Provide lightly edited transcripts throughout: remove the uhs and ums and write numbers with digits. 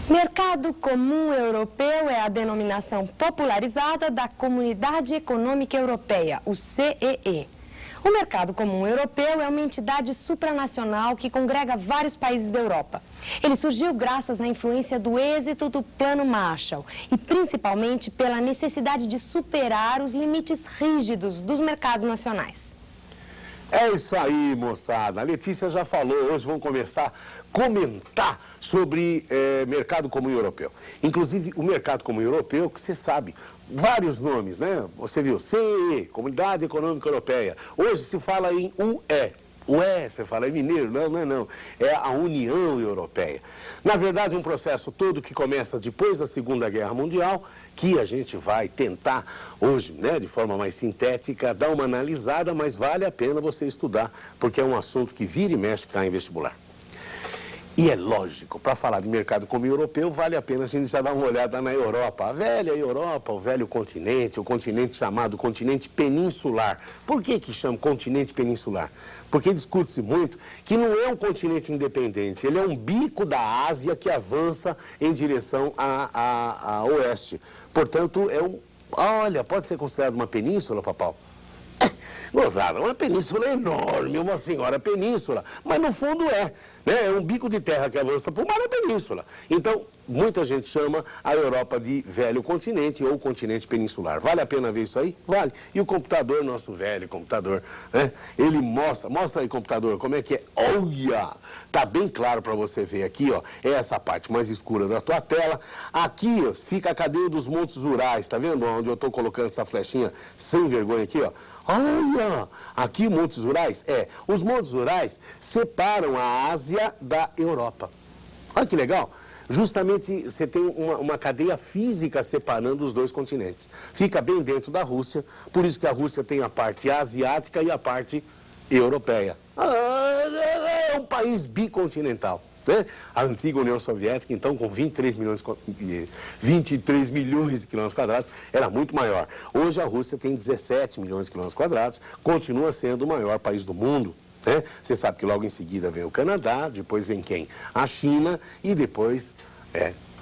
Mercado Comum Europeu é a denominação popularizada da Comunidade Econômica Europeia, o CEE. O Mercado Comum Europeu é uma entidade supranacional que congrega vários países da Europa. Ele surgiu graças à influência do êxito do Plano Marshall e principalmente pela necessidade de superar os limites rígidos dos mercados nacionais. É isso aí, moçada. A Letícia já falou, hoje vamos começar a comentar sobre Mercado Comum Europeu. Inclusive, o Mercado Comum Europeu, que você sabe, vários nomes, né? Você viu, CEE, Comunidade Econômica Europeia. Hoje se fala em UE. Ué, você fala, é mineiro? Não, não é não. É a União Europeia. Na verdade, um processo todo que começa depois da Segunda Guerra Mundial, que a gente vai tentar hoje, né, de forma mais sintética, dar uma analisada, mas vale a pena você estudar, porque é um assunto que vira e mexe cá em vestibular. E é lógico, para falar de mercado comum europeu, vale a pena a gente já dar uma olhada na Europa. A velha Europa, o velho continente, o continente chamado continente peninsular. Por que chama continente peninsular? Porque discute-se muito que não é um continente independente, ele é um bico da Ásia que avança em direção a oeste. Portanto, olha, pode ser considerado uma península, Papau? Gozada, uma península enorme, uma senhora península, mas no fundo né? É um bico de terra que avança para o mar, é península. Então, muita gente chama a Europa de velho continente ou continente peninsular. Vale a pena ver isso aí? Vale. E o computador, nosso velho computador, né? Ele mostra aí, computador, como é que é. Olha, tá bem claro para você ver aqui, ó, é essa parte mais escura da tua tela. Aqui, ó, fica a cadeia dos Montes Urais, tá vendo onde eu estou colocando essa flechinha sem vergonha aqui, ó? Olha, aqui Montes Urais, os Montes Urais separam a Ásia da Europa. Olha que legal. Justamente você tem uma cadeia física separando os dois continentes. Fica bem dentro da Rússia, por isso que a Rússia tem a parte asiática e a parte europeia. É um país bicontinental. Né? A antiga União Soviética, então, com 23 milhões de quilômetros quadrados, era muito maior. Hoje a Rússia tem 17 milhões de quilômetros quadrados, continua sendo o maior país do mundo. Né? Você sabe que logo em seguida vem o Canadá, depois vem quem? A China e depois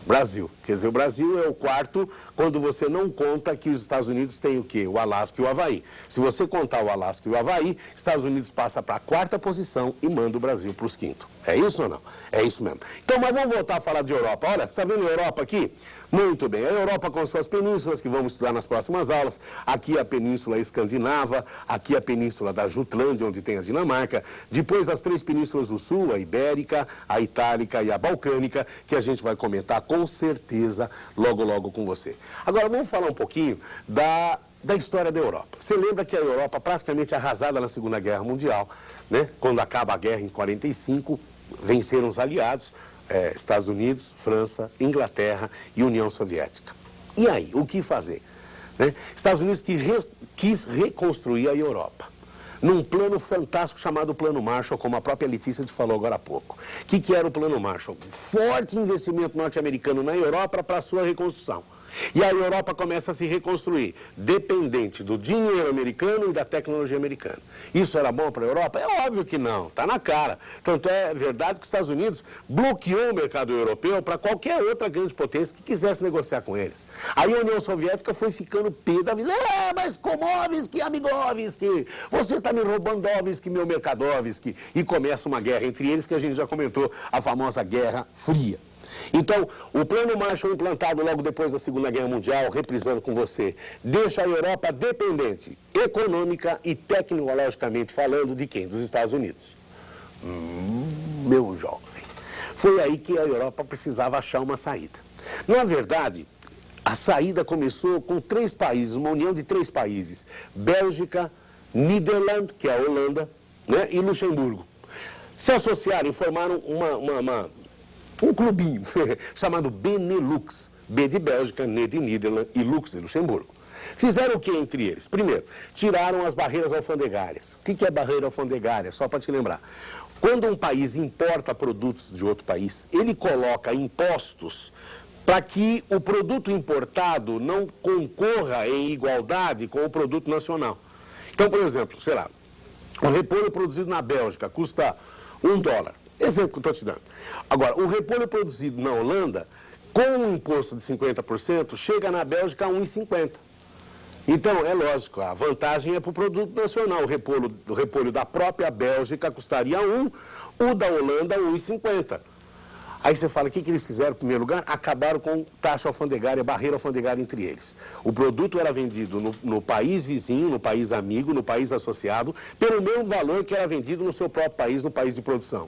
Brasil. Quer dizer, o Brasil é o quarto quando você não conta que os Estados Unidos têm o quê? O Alasca e o Havaí. Se você contar o Alasca e o Havaí, Estados Unidos passa para a quarta posição e manda o Brasil para os quintos. É isso ou não? É isso mesmo. Então, mas vamos voltar a falar de Europa. Olha, você está vendo a Europa aqui? Muito bem. A Europa com suas penínsulas, que vamos estudar nas próximas aulas. Aqui a península escandinava, aqui a península da Jutlândia, onde tem a Dinamarca. Depois as três penínsulas do sul, a Ibérica, a Itálica e a Balcânica, que a gente vai comentar com certeza logo, logo com você. Agora, vamos falar um pouquinho da história da Europa. Você lembra que a Europa, praticamente arrasada na Segunda Guerra Mundial, né? Quando acaba a guerra em 45, venceram os aliados, Estados Unidos, França, Inglaterra e União Soviética. E aí, o que fazer? Né? Estados Unidos quis reconstruir a Europa num plano fantástico chamado Plano Marshall, como a própria Letícia te falou agora há pouco. O que era o Plano Marshall? Forte investimento norte-americano na Europa para a sua reconstrução. E a Europa começa a se reconstruir, dependente do dinheiro americano e da tecnologia americana. Isso era bom para a Europa? É óbvio que não, está na cara. Tanto é verdade que os Estados Unidos bloqueou o mercado europeu para qualquer outra grande potência que quisesse negociar com eles. Aí a União Soviética foi ficando pé da vida. Mas Komovsky, Amigovsky, você está me roubando Dovsky, meu Mercadovsky. E começa uma guerra entre eles que a gente já comentou, a famosa Guerra Fria. Então, o Plano Marshall implantado logo depois da Segunda Guerra Mundial, reprisando com você, deixa a Europa dependente, econômica e tecnologicamente falando, de quem? Dos Estados Unidos. Meu jovem. Foi aí que a Europa precisava achar uma saída. Na verdade, a saída começou com 3 países, uma união de 3 países. Bélgica, Niderlândia, que é a Holanda, né, e Luxemburgo. Se associaram e formaram um clubinho chamado Benelux. B de Bélgica, N de Niderlândia e Lux de Luxemburgo. Fizeram o que entre eles? Primeiro, tiraram as barreiras alfandegárias. O que é barreira alfandegária? Só para te lembrar. Quando um país importa produtos de outro país, ele coloca impostos para que o produto importado não concorra em igualdade com o produto nacional. Então, por exemplo, sei lá, o repolho produzido na Bélgica custa $1. Exemplo que eu estou te dando. Agora, o repolho produzido na Holanda com um imposto de 50%, chega na Bélgica a 1,50. Então, é lógico, a vantagem é para o produto nacional. O repolho da própria Bélgica custaria 1, o da Holanda 1,50. Aí você fala, o que eles fizeram em primeiro lugar? Acabaram com taxa alfandegária, barreira alfandegária entre eles. O produto era vendido no país vizinho, no país amigo, no país associado, pelo mesmo valor que era vendido no seu próprio país, no país de produção.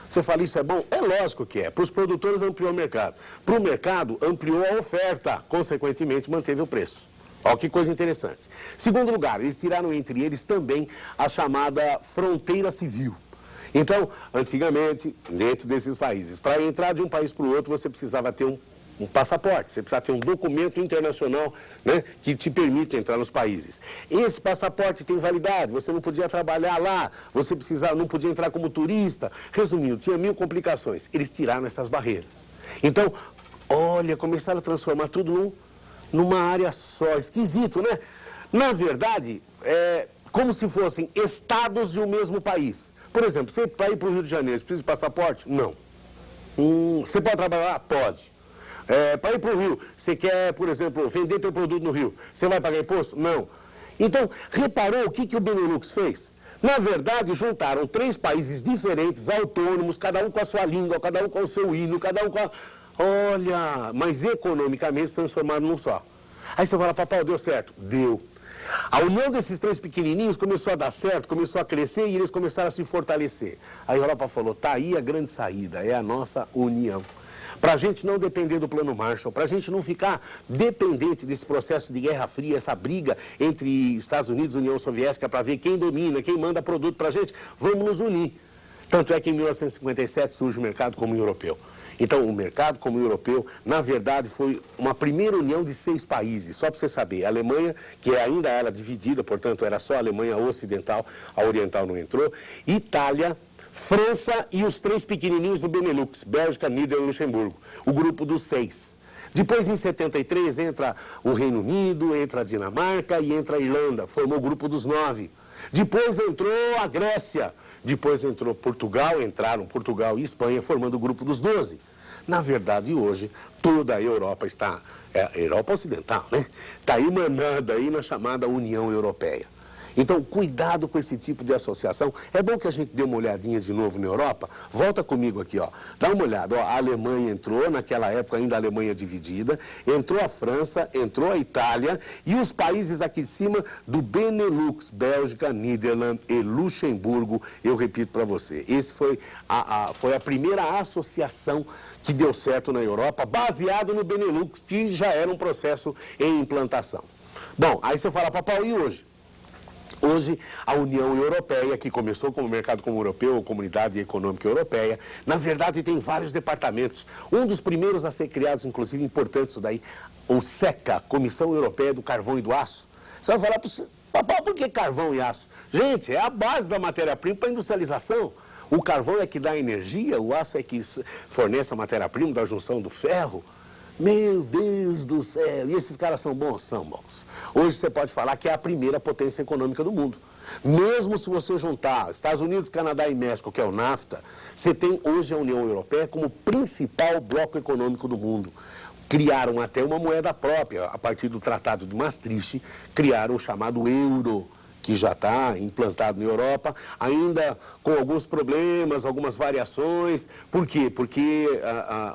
Você fala, isso é bom? É lógico que é. Para os produtores ampliou o mercado. Para o mercado, ampliou a oferta, consequentemente manteve o preço. Olha que coisa interessante. Segundo lugar, eles tiraram entre eles também a chamada fronteira civil. Então, antigamente, dentro desses países, para entrar de um país para o outro, você precisava ter um passaporte, você precisava ter um documento internacional, né, que te permite entrar nos países. Esse passaporte tem validade, você não podia trabalhar lá, você não podia entrar como turista. Resumindo, tinha 1000 complicações. Eles tiraram essas barreiras. Então, olha, começaram a transformar tudo numa área só. Esquisito, né? Na verdade, é como se fossem estados de um mesmo país. Por exemplo, você para ir para o Rio de Janeiro, você precisa de passaporte? Não. Você pode trabalhar lá? Pode. Para ir para o Rio, você quer, por exemplo, vender teu produto no Rio, você vai pagar imposto? Não. Então, reparou o que o Benelux fez? Na verdade, juntaram 3 países diferentes, autônomos, cada um com a sua língua, cada um com o seu hino, cada um com a... Olha, mas economicamente se transformaram num só. Aí você fala, papai, deu certo? Deu. A união desses 3 pequenininhos começou a dar certo, começou a crescer e eles começaram a se fortalecer. A Europa falou, tá aí a grande saída, é a nossa união. Para a gente não depender do Plano Marshall, para a gente não ficar dependente desse processo de Guerra Fria, essa briga entre Estados Unidos e União Soviética para ver quem domina, quem manda produto para a gente, vamos nos unir. Tanto é que em 1957 surge o mercado comum europeu. Então, o mercado comum europeu, na verdade, foi uma primeira união de 6 países. Só para você saber, a Alemanha, que ainda era dividida, portanto, era só a Alemanha ocidental, a oriental não entrou. Itália, França e os 3 pequenininhos do Benelux, Bélgica, Nidерлândia e Luxemburgo. O grupo dos 6. Depois, em 73, entra o Reino Unido, entra a Dinamarca e entra a Irlanda. Formou o grupo dos 9. Depois entrou a Grécia. Depois entrou Portugal, entraram Portugal e Espanha, formando o grupo dos 12. Na verdade, hoje, toda a Europa está, a Europa Ocidental, né? Está emanada aí na chamada União Europeia. Então, cuidado com esse tipo de associação. É bom que a gente dê uma olhadinha de novo na Europa. Volta comigo aqui, ó. Dá uma olhada. Ó, a Alemanha entrou, naquela época ainda a Alemanha dividida. Entrou a França, entrou a Itália. E os países aqui de cima do Benelux, Bélgica, Nidерлândia e Luxemburgo. Eu repito para você. Esse foi a primeira associação que deu certo na Europa, baseado no Benelux, que já era um processo em implantação. Bom, aí você fala, papai, e hoje? Hoje, a União Europeia, que começou como Mercado Comum Europeu, ou Comunidade Econômica Europeia, na verdade tem vários departamentos. Um dos primeiros a ser criados, inclusive importante isso daí, o SECA, Comissão Europeia do Carvão e do Aço. Você vai falar, papai, por que carvão e aço? Gente, é a base da matéria-prima para a industrialização. O carvão é que dá energia, o aço é que fornece a matéria-prima da junção do ferro. Meu Deus do céu, e esses caras são bons? São bons. Hoje você pode falar que é a primeira potência econômica do mundo. Mesmo se você juntar Estados Unidos, Canadá e México, que é o NAFTA, você tem hoje a União Europeia como principal bloco econômico do mundo. Criaram até uma moeda própria, a partir do Tratado de Maastricht, criaram o chamado euro, que já está implantado na Europa, ainda com alguns problemas, algumas variações. Por quê? Porque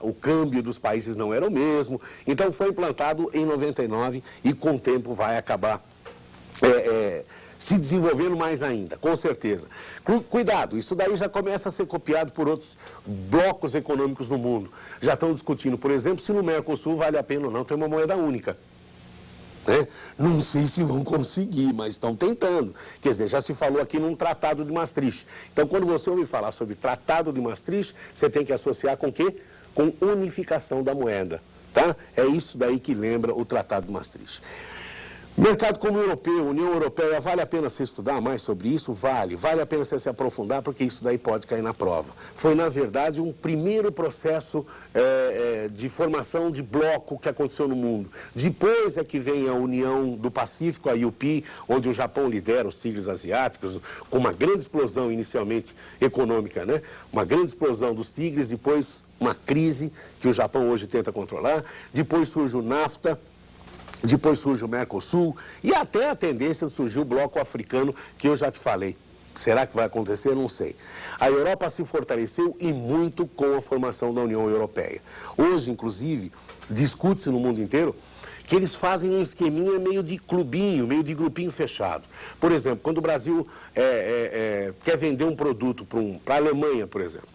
o câmbio dos países não era o mesmo. Então foi implantado em 99 e com o tempo vai acabar se desenvolvendo mais ainda, com certeza. Cuidado, isso daí já começa a ser copiado por outros blocos econômicos no mundo. Já estão discutindo, por exemplo, se no Mercosul vale a pena ou não ter uma moeda única. Não sei se vão conseguir, mas estão tentando. Quer dizer, já se falou aqui num Tratado de Maastricht. Então, quando você ouvir falar sobre Tratado de Maastricht, você tem que associar com o quê? Com unificação da moeda, tá? É isso daí que lembra o Tratado de Maastricht. Mercado comum europeu, União Europeia, vale a pena você estudar mais sobre isso? Vale. Vale a pena você se aprofundar, porque isso daí pode cair na prova. Foi, na verdade, um primeiro processo de formação de bloco que aconteceu no mundo. Depois é que vem a União do Pacífico, a IUP, onde o Japão lidera os tigres asiáticos, com uma grande explosão inicialmente econômica, né? Uma grande explosão dos tigres, depois uma crise que o Japão hoje tenta controlar, depois surge o NAFTA, depois surge o Mercosul e até a tendência de surgir o bloco africano, que eu já te falei. Será que vai acontecer? Não sei. A Europa se fortaleceu e muito com a formação da União Europeia. Hoje, inclusive, discute-se no mundo inteiro que eles fazem um esqueminha meio de clubinho, meio de grupinho fechado. Por exemplo, quando o Brasil quer vender um produto para a Alemanha, por exemplo,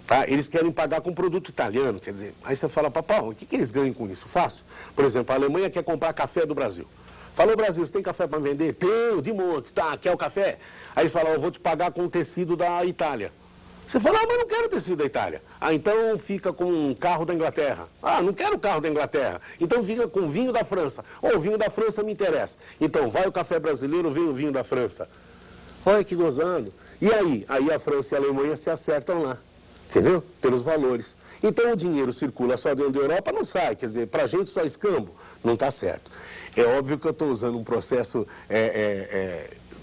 tá? Eles querem pagar com produto italiano, quer dizer, aí você fala, papão, o que eles ganham com isso? Fácil. Por exemplo, a Alemanha quer comprar café do Brasil. Falou, Brasil, você tem café para vender? Tenho, de monte, tá, quer o café? Aí eles falam, eu vou te pagar com tecido da Itália. Você fala, mas não quero tecido da Itália. Ah, então fica com um carro da Inglaterra. Ah, não quero carro da Inglaterra. Então fica com vinho da França. O vinho da França me interessa. Então vai o café brasileiro, vem o vinho da França. Olha que gozando. E aí? Aí a França e a Alemanha se acertam lá. Entendeu? Pelos valores. Então o dinheiro circula só dentro da Europa, não sai. Quer dizer, para a gente só escambo. Não está certo. É óbvio que eu estou usando um processo...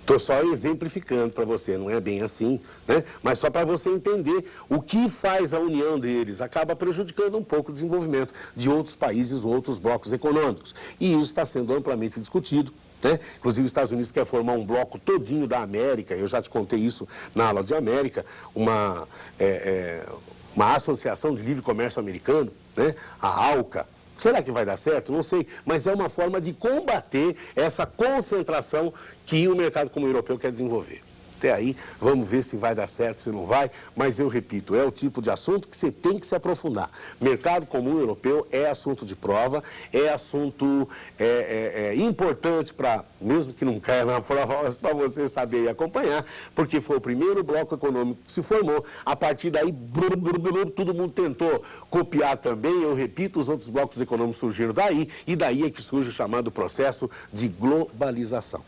Estou só exemplificando para você, não é bem assim, né? Mas só para você entender o que faz a união deles. Acaba prejudicando um pouco o desenvolvimento de outros países, outros blocos econômicos. E isso está sendo amplamente discutido. Né? Inclusive, os Estados Unidos quer formar um bloco todinho da América, eu já te contei isso na aula de América, uma associação de livre comércio americano, né? A ALCA. Será que vai dar certo? Não sei, mas é uma forma de combater essa concentração que o mercado comum europeu quer desenvolver. Até aí, vamos ver se vai dar certo, se não vai, mas eu repito, é o tipo de assunto que você tem que se aprofundar. Mercado comum europeu é assunto de prova, é assunto importante para, mesmo que não caia na prova, mas para você saber e acompanhar, porque foi o primeiro bloco econômico que se formou. A partir daí, todo mundo tentou copiar também, eu repito, os outros blocos econômicos surgiram daí, e daí é que surge o chamado processo de globalização.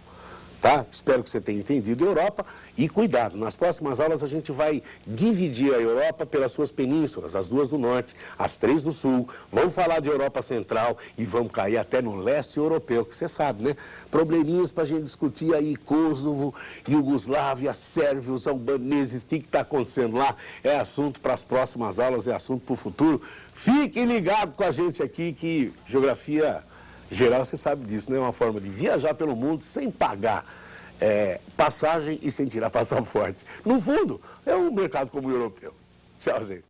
Tá? Espero que você tenha entendido a Europa e cuidado, nas próximas aulas a gente vai dividir a Europa pelas suas penínsulas, as duas do norte, as três do sul, vamos falar de Europa Central e vamos cair até no leste europeu, que você sabe, né? Probleminhas para a gente discutir aí, Kosovo, Iugoslávia, sérvios, albaneses, o que está acontecendo lá, é assunto para as próximas aulas, é assunto para o futuro. Fique ligado com a gente aqui que geografia... geral, você sabe disso, não é uma forma de viajar pelo mundo sem pagar passagem e sem tirar passaporte. No fundo, é um mercado comum europeu. Tchau, gente.